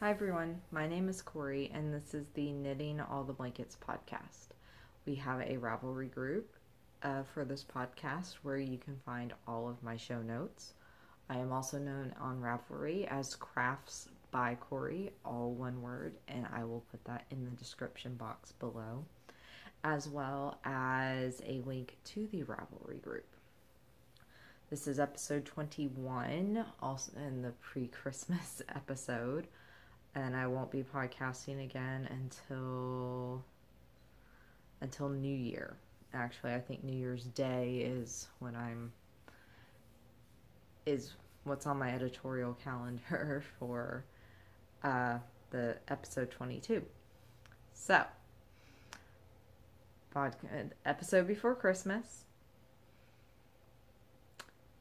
Hi everyone, my name is Corey and this is the Knitting All the Blankets podcast. We have a Ravelry group for this podcast where you can find all of my show notes. I am also known on Ravelry as Crafts by Corey, all one word, and I will put that in the description box below, as well as a link to the Ravelry group. This is episode 21, also in the pre-Christmas episode. And I won't be podcasting again until New Year. Actually, I think New Year's Day is what's on my editorial calendar for the episode 22. So, episode before Christmas.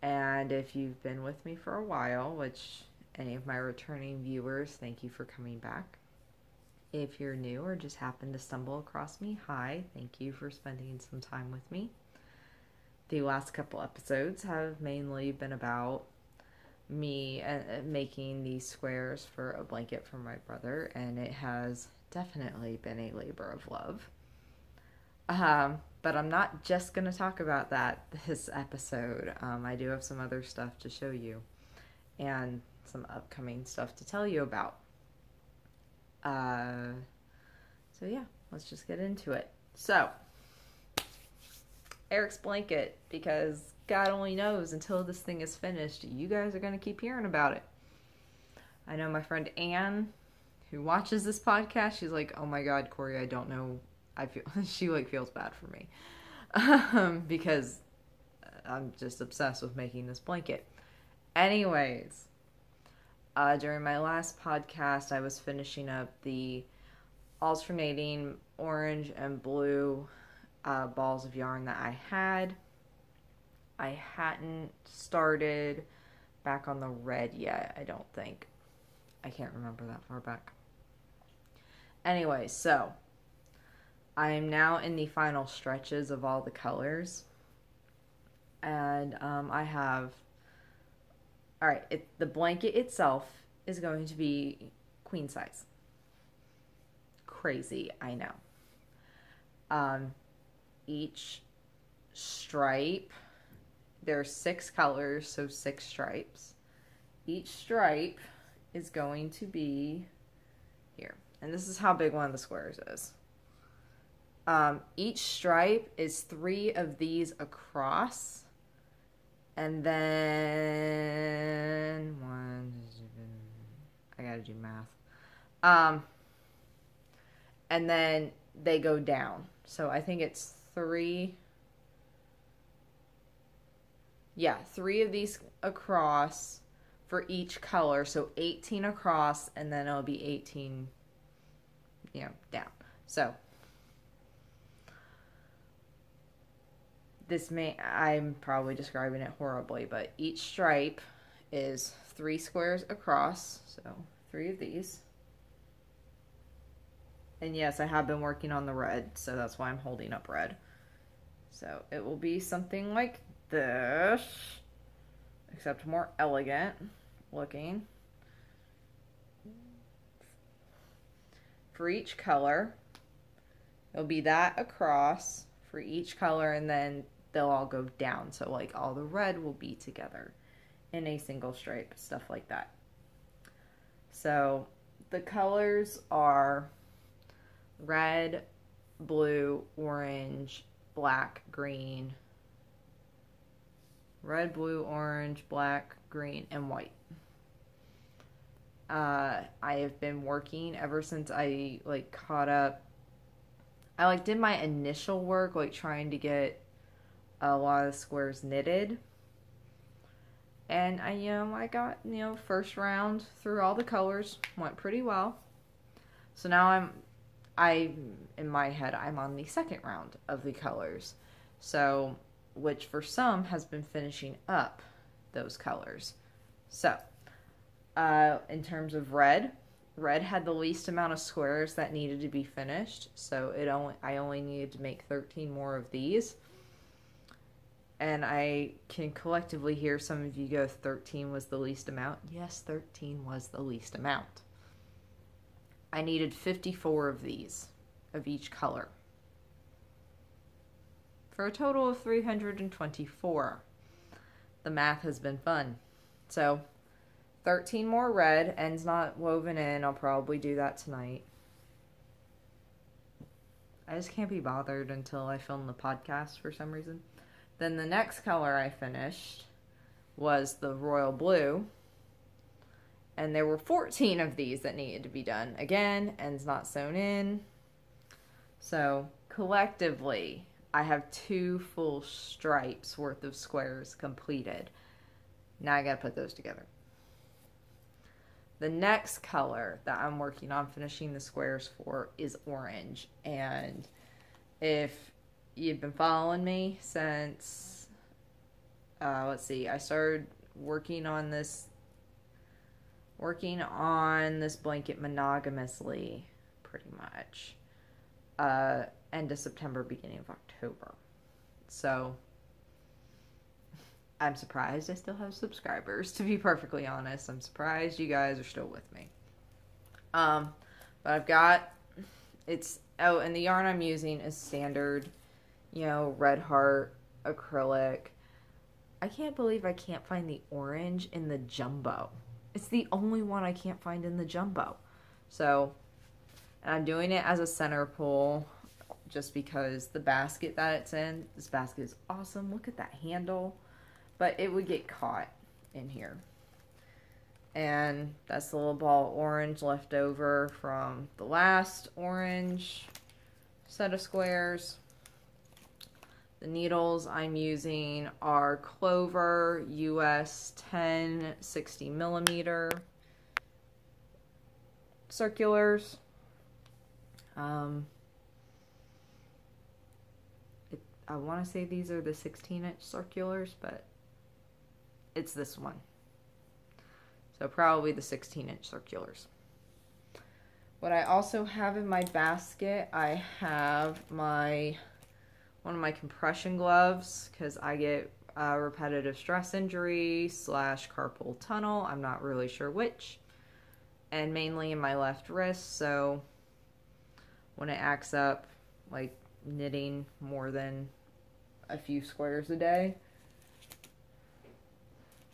And if you've been with me for a while, which any of my returning viewers, thank you for coming back. If you're new or just happen to stumble across me, hi, thank you for spending some time with me. The last couple episodes have mainly been about me making these squares for a blanket for my brother, and it has definitely been a labor of love. But I'm not just going to talk about that this episode. I do have some other stuff to show you, and some upcoming stuff to tell you about. So yeah, let's just get into it. So, Eric's blanket, because God only knows until this thing is finished, you guys are going to keep hearing about it. I know my friend Anne, who watches this podcast, she's like, oh my God, Corey, I don't know. She feels bad for me. Because I'm just obsessed with making this blanket. Anyways, during my last podcast, I was finishing up the alternating orange and blue balls of yarn that I had. I hadn't started back on the red yet, I don't think. I can't remember that far back. Anyway, so I am now in the final stretches of all the colors. And I have... Alright, the blanket itself is going to be queen size. Crazy, I know. Each stripe, there's 6 colors, so 6 stripes. Each stripe is going to be here. And this is how big one of the squares is. Each stripe is 3 of these across. And then I gotta do math. And then they go down. So I think it's 3. Yeah, 3 of these across for each color. So 18 across, and then it'll be 18, down. So I'm probably describing it horribly, but each stripe is 3 squares across, so 3 of these. And yes, I have been working on the red, so that's why I'm holding up red. So it will be something like this, except more elegant looking. For each color, it'll be that across for each color, and then they'll all go down. So like all the red will be together in a single stripe, stuff like that. So the colors are red, blue, orange, black, green. Red, blue, orange, black, green, and white. I have been working ever since I caught up. I did my initial work, trying to get a lot of the squares knitted. And I got, first round through all the colors, went pretty well. So now in my head, I'm on the second round of the colors. So, which for some has been finishing up those colors. So, in terms of red had the least amount of squares that needed to be finished, so I only needed to make 13 more of these. And I can collectively hear some of you go, 13 was the least amount. Yes, 13 was the least amount. I needed 54 of these, of each color, for a total of 324. The math has been fun. So 13 more red, ends not woven in. I'll probably do that tonight. I just can't be bothered until I film the podcast for some reason. Then the next color I finished was the royal blue. And there were 14 of these that needed to be done. Again, ends not sewn in. So collectively, I have 2 full stripes worth of squares completed. Now I gotta put those together. The next color that I'm working on finishing the squares for is orange. And if you've been following me since, let's see, I started working on this blanket monogamously, pretty much, end of September, beginning of October. So I'm surprised I still have subscribers, to be perfectly honest. I'm surprised you guys are still with me. But I've got, and the yarn I'm using is standard, Red Heart acrylic. I can't believe I can't find the orange in the jumbo. It's the only one I can't find in the jumbo. So, and I'm doing it as a center pull just because the basket that it's in, this basket is awesome. Look at that handle. But it would get caught in here. And that's the little ball of orange left over from the last orange set of squares. The needles I'm using are Clover US 10 60 millimeter circulars. I want to say these are the 16-inch circulars, but it's this one. So probably the 16-inch circulars. What I also have in my basket, I have one of my compression gloves, because I get repetitive stress injury / carpal tunnel. I'm not really sure which. And mainly in my left wrist, so when it acts up, like knitting more than a few squares a day,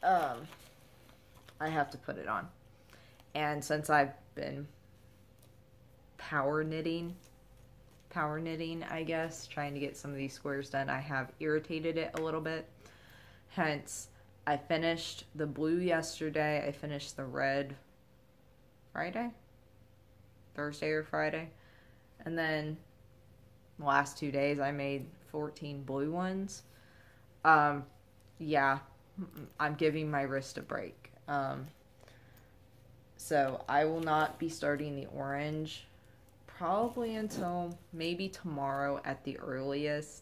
I have to put it on. And since I've been power knitting, I guess, trying to get some of these squares done, I have irritated it a little bit. Hence, I finished the blue yesterday. I finished the red Thursday or Friday. And then the last 2 days I made 14 blue ones. Yeah, I'm giving my wrist a break. So I will not be starting the orange probably until maybe tomorrow at the earliest.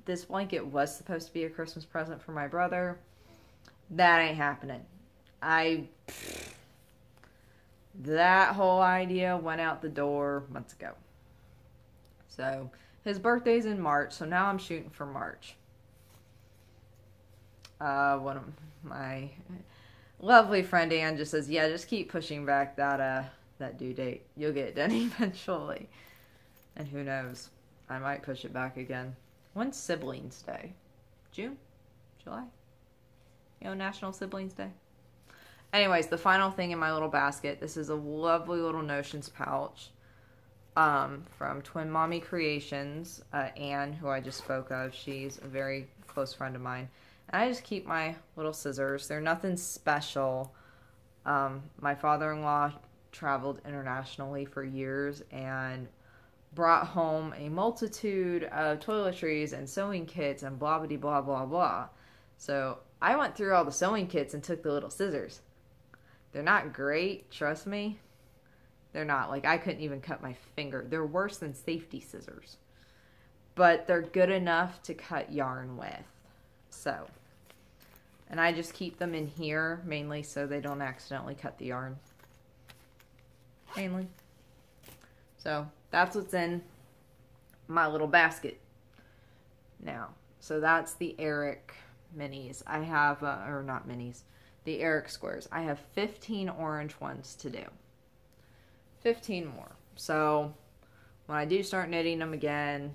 This blanket was supposed to be a Christmas present for my brother. That ain't happening. That whole idea went out the door months ago. So his birthday's in March, so now I'm shooting for March. One of my lovely friend Ann just says, yeah, just keep pushing back that due date. You'll get it done eventually. And who knows, I might push it back again. When's Siblings Day? June? July? National Siblings Day. Anyways, the final thing in my little basket, this is a lovely little notions pouch from Twin Mommy Creations. Anne, who I just spoke of, she's a very close friend of mine. And I just keep my little scissors. They're nothing special. My father-in-law traveled internationally for years and brought home a multitude of toiletries and sewing kits and blah blah blah blah blah. So I went through all the sewing kits and took the little scissors. They're not great, trust me. They're not. Like, I couldn't even cut my finger. They're worse than safety scissors. But they're good enough to cut yarn with. So, and I just keep them in here mainly so they don't accidentally cut the yarn. Mainly. So, that's what's in my little basket now. So, that's the Eric minis. I have, or not minis, the Eric squares. I have 15 orange ones to do. 15 more. So when I do start knitting them again,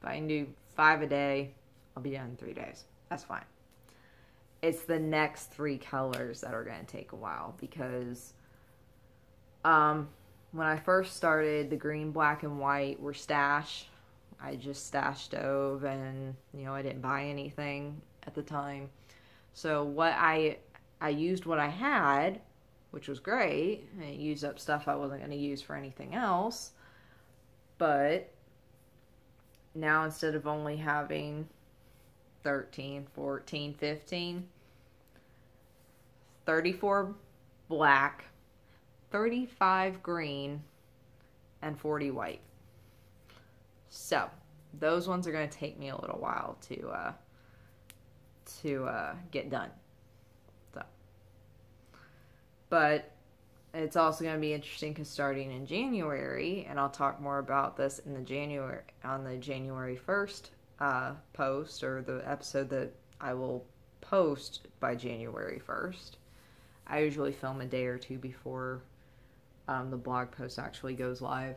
if I can do 5 a day, I'll be done in 3 days. That's fine. It's the next 3 colors that are going to take a while, because when I first started, the green, black, and white were stash. I just stashed stove, and I didn't buy anything at the time. So I used what I had, which was great. I used up stuff I wasn't going to use for anything else. But now, instead of only having 13, 14, 15, 34 black, 35 green, and 40 white. So those ones are going to take me a little while to get done. So, but it's also going to be interesting because starting in January, and I'll talk more about this in the January 1st post, or the episode that I will post by January 1st. I usually film a day or two before the blog post actually goes live.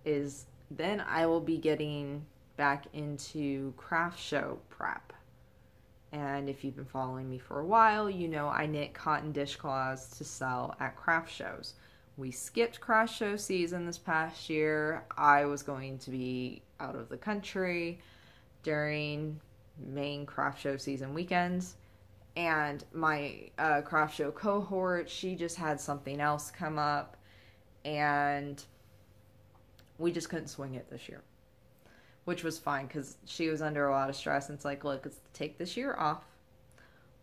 Is then I will be getting back into craft show prep. And if you've been following me for a while, I knit cotton dishcloths to sell at craft shows. We skipped craft show season this past year. I was going to be out of the country during main craft show season weekends. And my craft show cohort, she just had something else come up. And we just couldn't swing it this year. Which was fine, because she was under a lot of stress. And it's like, look, let's take this year off.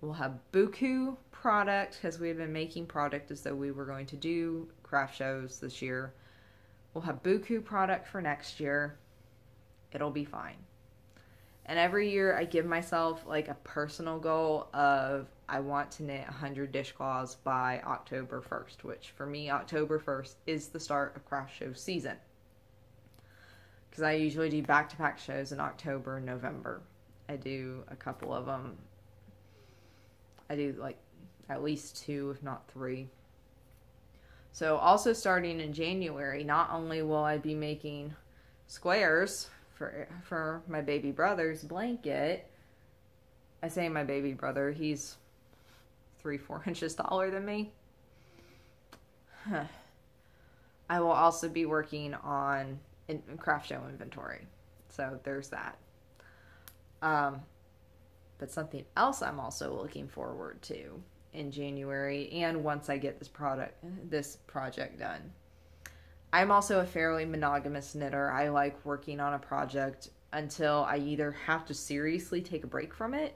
We'll have buku product, because we had been making product as though we were going to do craft shows this year. We'll have buku product for next year. It'll be fine. And every year I give myself like a personal goal of I want to knit 100 dishcloths by October 1st, which for me, October 1st is the start of craft show season. Because I usually do back-to-back shows in October and November. I do a couple of them. I do like at least 2, if not 3. So also starting in January, not only will I be making squares for my baby brother's blanket. I say my baby brother, he's 3-4 inches taller than me. I will also be working on craft show inventory. So there's that. But something else I'm also looking forward to in January, and once I get this project done. I'm also a fairly monogamous knitter. I like working on a project until I either have to seriously take a break from it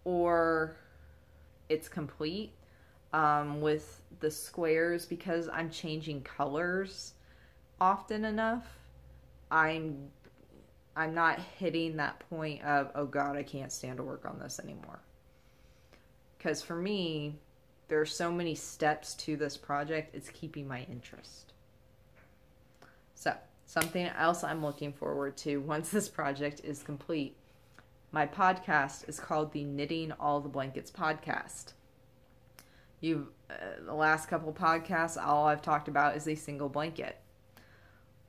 or it's complete. With the squares, because I'm changing colors often enough, I'm not hitting that point of, oh God, I can't stand to work on this anymore. Because for me, there are so many steps to this project, it's keeping my interest. So, something else I'm looking forward to once this project is complete. My podcast is called the Knitting All the Blankets podcast. The last couple podcasts, all I've talked about is a single blanket.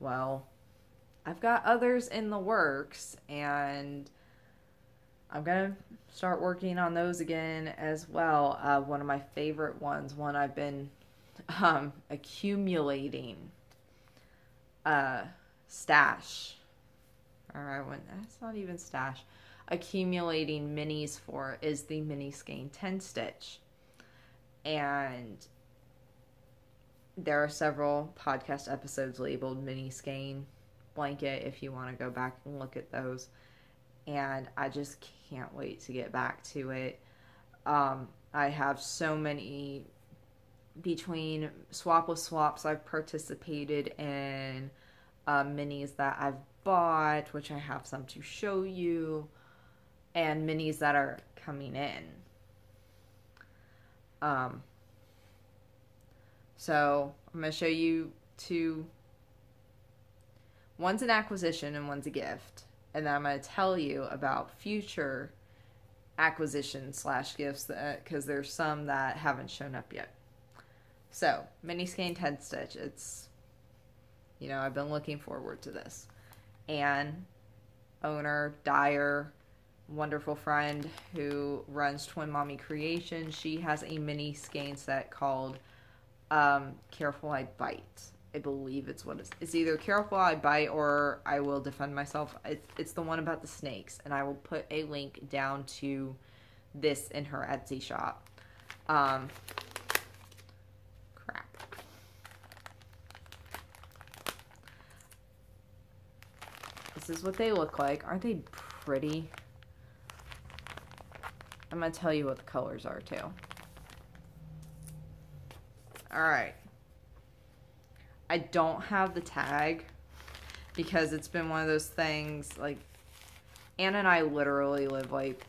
Well, I've got others in the works, and I'm going to start working on those again as well. One of my favorite ones, one I've been accumulating stash. Alright, that's not even stash. Accumulating minis for is the mini skein 10 stitch. And there are several podcast episodes labeled mini skein blanket if you want to go back and look at those. And I just can't wait to get back to it. I have so many, between swap with swaps I've participated in, minis that I've bought, which I have some to show you, and minis that are coming in. So I'm going to show you 2. One's an acquisition and one's a gift. And then I'm going to tell you about future acquisition / gifts, because there's some that haven't shown up yet. So, mini skein head stitch. It's, I've been looking forward to this. Anne, owner, dyer, wonderful friend who runs Twin Mommy Creation, she has a mini skein set called Careful I Bite. I believe it's it's either Careful I Bite or I Will Defend Myself. It's the one about the snakes, and I will put a link down to this in her Etsy shop. Crap. This is what they look like. Aren't they pretty? I'm going to tell you what the colors are too. Alright. I don't have the tag because it's been one of those things, like, Anna and I literally live like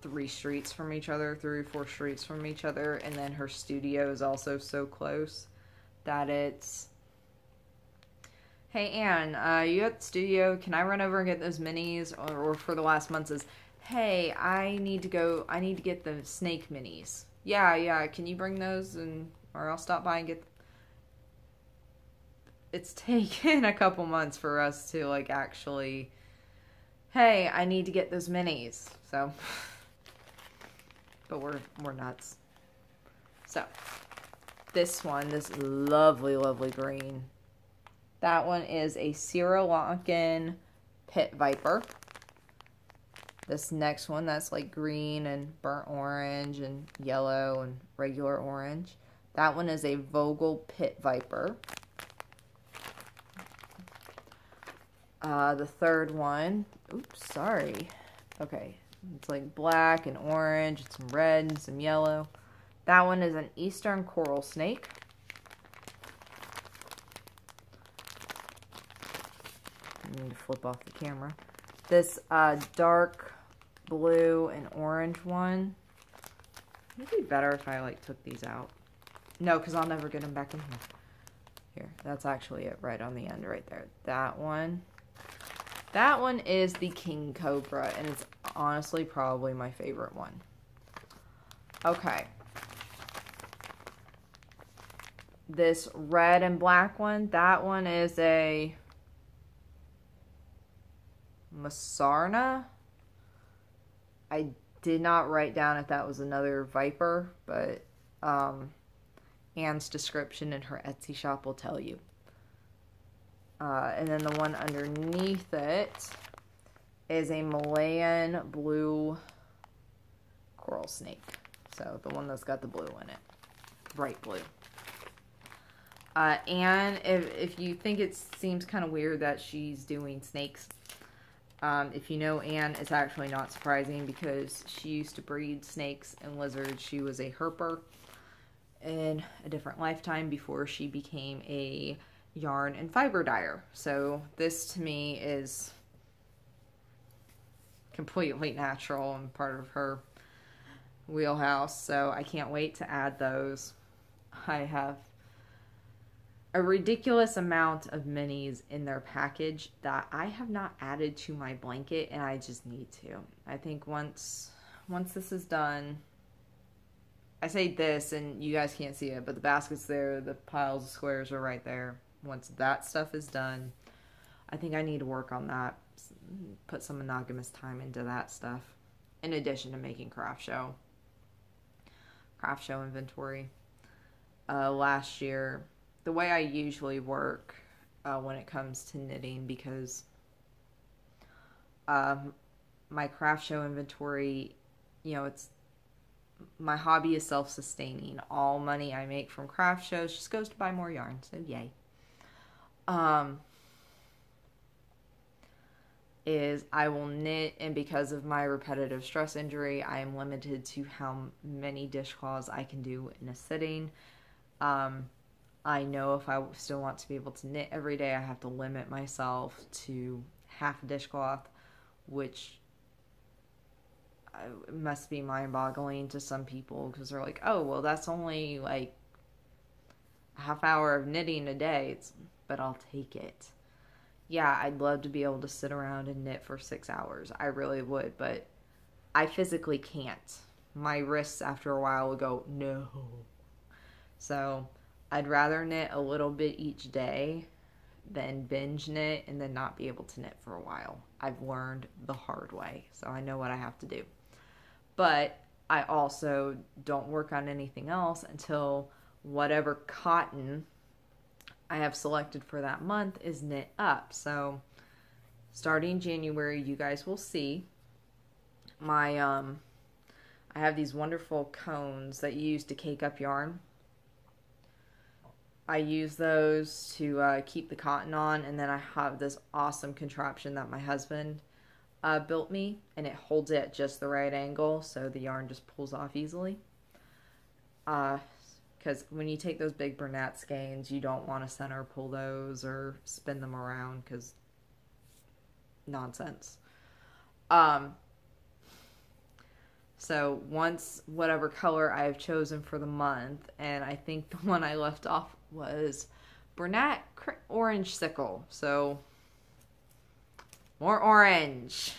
3 streets from each other, 3 or 4 streets from each other, and then her studio is also so close that it's, hey Anne, you at the studio, can I run over and get those minis? Or for the last months is, hey, I need to get the snake minis. Yeah, can you bring those, or I'll stop by and get them. It's taken a couple months for us to, like, actually, hey, I need to get those minis. So, but we're nuts. So, this one, this lovely, lovely green. That one is a Sri Lankan Pit Viper. This next one, that's like green and burnt orange and yellow and regular orange. That one is a Vogel Pit Viper. The third one, oops, sorry. Okay, it's like black and orange, and some red and some yellow. That one is an Eastern Coral Snake. I need to flip off the camera. This dark blue and orange one. It'd be better if I like took these out. No, because I'll never get them back in here. Here, that's actually it right on the end right there. That one. That one is the King Cobra, and it's honestly probably my favorite one. Okay. This red and black one, that one is a Masarna. I did not write down if that was another Viper, but Anne's description in her Etsy shop will tell you. And then the one underneath it is a Malayan blue coral snake. So the one that's got the blue in it. Bright blue. And if you think it seems kind of weird that she's doing snakes, if you know Anne, it's actually not surprising because she used to breed snakes and lizards. She was a herper in a different lifetime before she became a yarn and fiber dyer. So this to me is completely natural and part of her wheelhouse. So I can't wait to add those. I have a ridiculous amount of minis in their package that I have not added to my blanket, and I just need to. I think once this is done, I say this and you guys can't see it, but the basket's there, the piles of squares are right there. Once that stuff is done, I think I need to work on that, put some monogamous time into that stuff, in addition to making craft show inventory. Last year, the way I usually work when it comes to knitting, because my craft show inventory, it's my hobby is self-sustaining. All money I make from craft shows just goes to buy more yarn, so yay. Is I will knit, and because of my repetitive stress injury, I am limited to how many dishcloths I can do in a sitting. I know if I still want to be able to knit every day, I have to limit myself to half a dishcloth, which must be mind-boggling to some people, because they're like, oh, well, that's only like a half hour of knitting a day. But I'll take it. Yeah, I'd love to be able to sit around and knit for 6 hours. I really would, but I physically can't. My wrists after a while will go, no. So I'd rather knit a little bit each day than binge knit and then not be able to knit for a while. I've learned the hard way, so I know what I have to do. But I also don't work on anything else until whatever cotton I have selected for that month is knit up. So starting January, you guys will see my I have these wonderful cones that you use to cake up yarn. I use those to keep the cotton on, and then I have this awesome contraption that my husband built me, and it holds it at just the right angle so the yarn just pulls off easily. Because when you take those big Bernat skeins, you don't want to center pull those or spin them around, because nonsense. So once whatever color I have chosen for the month, and I think the one I left off was Bernat Orange Sickle. So more orange.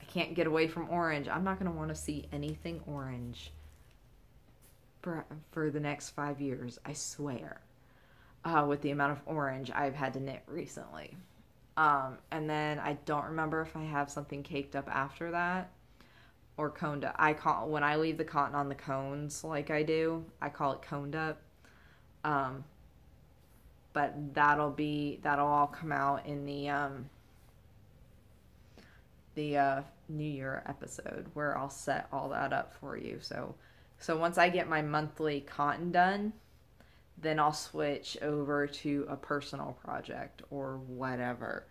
I can't get away from orange. I'm not going to want to see anything orange for the next 5 years, I swear, with the amount of orange I've had to knit recently. And then I don't remember if I have something caked up after that or coned up. When I leave the cotton on the cones like I do, I call it coned up. But that'll all come out in the New Year episode where I'll set all that up for you. So once I get my monthly cotton done, then I'll switch over to a personal project or whatever.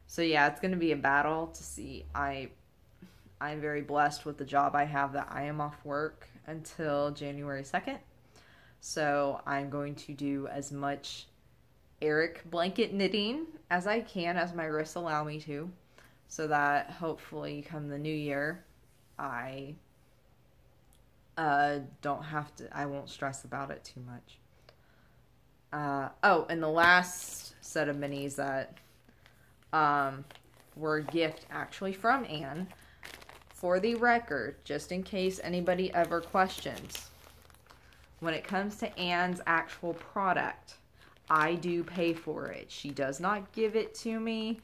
So yeah, it's going to be a battle to see. I'm very blessed with the job I have that I am off work until January 2nd. So I'm going to do as much Eric blanket knitting as I can, as my wrists allow me to, so that hopefully come the new year, I won't stress about it too much. And the last set of minis that were a gift actually from Anne. For the record, just in case anybody ever questions, when it comes to Anne's actual product, I do pay for it. She does not give it to me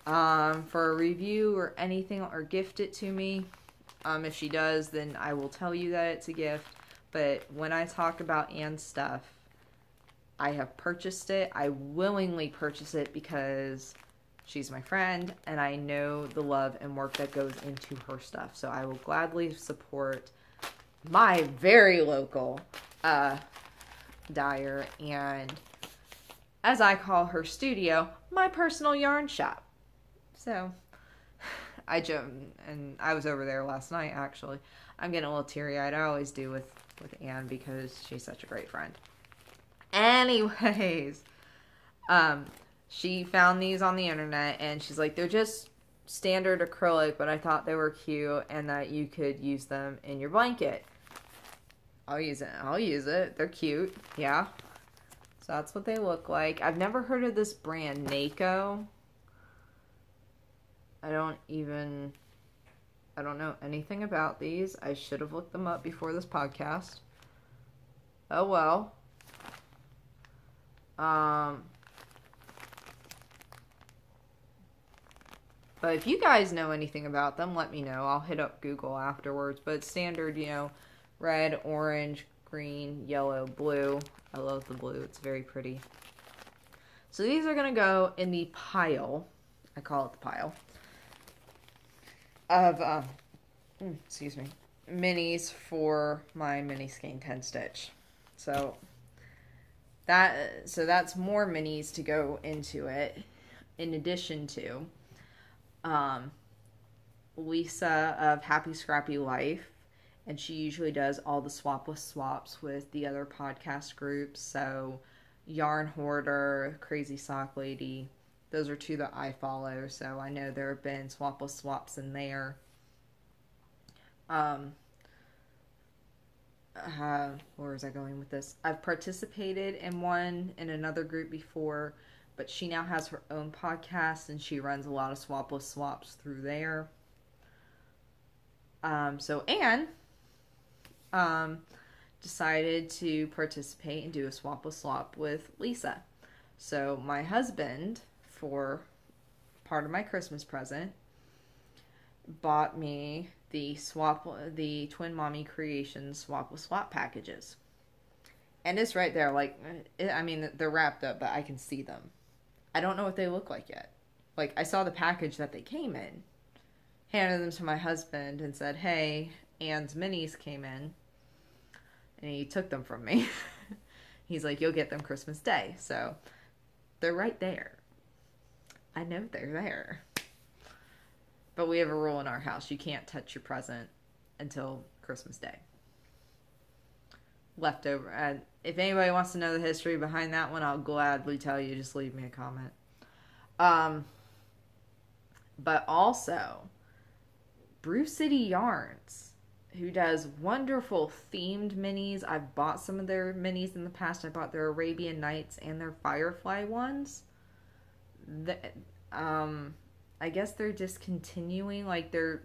for a review or anything, or gift it to me. If she does, then I will tell you that it's a gift. But when I talk about Anne's stuff, I have purchased it. I willingly purchase it because she's my friend, and I know the love and work that goes into her stuff. So I will gladly support my very local dyer, and as I call her studio, my personal yarn shop. So I was over there last night, actually. I'm getting a little teary-eyed. I always do with Anne because she's such a great friend. Anyways, she found these on the internet, and she's like, they're just standard acrylic, but I thought they were cute and that you could use them in your blanket. I'll use it. They're cute. Yeah. So that's what they look like. I've never heard of this brand, Nako. I don't know anything about these. I should have looked them up before this podcast. Oh well. But if you guys know anything about them, let me know. I'll hit up Google afterwards. But it's standard, red, orange, green, yellow, blue. I love the blue. It's very pretty. So these are going to go in the pile. I call it the pile. Of, minis for my mini skein 10 stitch. So that's more minis to go into it, in addition to Lisa of Happy Scrappy Life, and she usually does all the swapless swaps with the other podcast groups. So Yarn Hoarder, Crazy Sock Lady, those are two that I follow, so I know there have been swapless swaps in there. Where was I going with this? I've participated in one in another group before but she now has her own podcast and she runs a lot of Swapless Swaps through there. So Anne decided to participate and do a Swapless Swap with Lisa. So my husband, for part of my Christmas present, bought me the Twin Mommy Creations Swapless Swap packages. And it's right there, like, I mean, they're wrapped up, but I can see them. I don't know what they look like yet. Like, I saw the package that they came in, handed them to my husband, and said, hey, Anne's minis came in, and he took them from me. He's like, you'll get them Christmas Day. So, they're right there. I know they're there. But we have a rule in our house. You can't touch your present until Christmas Day. Leftover. And if anybody wants to know the history behind that one, I'll gladly tell you. Just leave me a comment. But also, Brew City Yarns, who does wonderful themed minis. I've bought some of their minis in the past. I bought their Arabian Nights and their Firefly ones. I guess they're discontinuing, like they're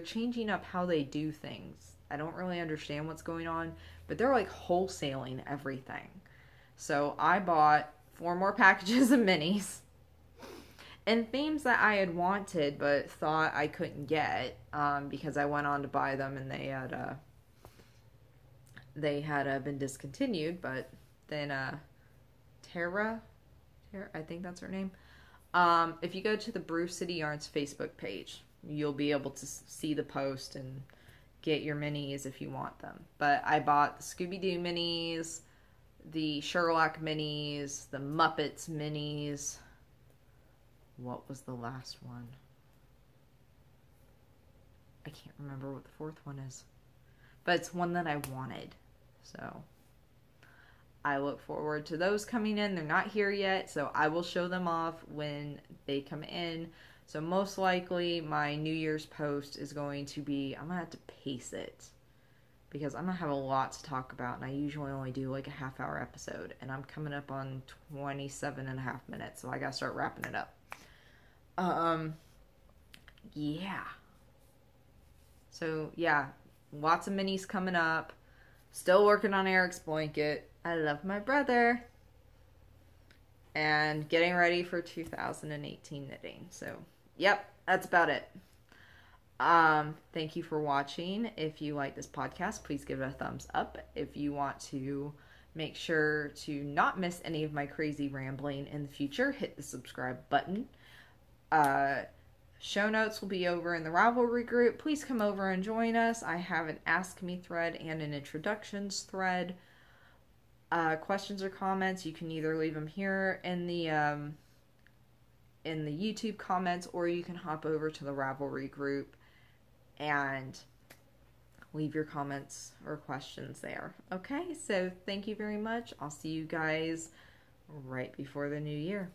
changing up how they do things. I don't really understand what's going on, but they're like wholesaling everything. So I bought 4 more packages of minis and themes that I had wanted but thought I couldn't get because I went on to buy them and they had been discontinued. But then Tara, I think that's her name. If you go to the Brew City Yarns Facebook page, you'll be able to see the post and get your minis if you want them. But I bought the Scooby-Doo minis, the Sherlock minis, the Muppets minis. What was the last one? I can't remember what the 4th one is. But it's one that I wanted. So I look forward to those coming in. They're not here yet, so I will show them off when they come in. So most likely my New Year's post is going to be, I'm going to have to pace it because I'm going to have a lot to talk about, and I usually only do like a half-hour episode, and I'm coming up on 27 and a half minutes, so I got to start wrapping it up. Yeah. So, yeah, lots of minis coming up. Still working on Eric's blanket. I love my brother. And getting ready for 2018 knitting. So, yep, that's about it. Thank you for watching. If you like this podcast, please give it a thumbs up. If you want to make sure to not miss any of my crazy rambling in the future, hit the subscribe button. Show notes will be over in the Ravelry group. Please come over and join us. I have an Ask Me thread and an introductions thread. Questions or comments, you can either leave them here in the YouTube comments, or you can hop over to the Ravelry group and leave your comments or questions there. Okay, so thank you very much. I'll see you guys right before the new year.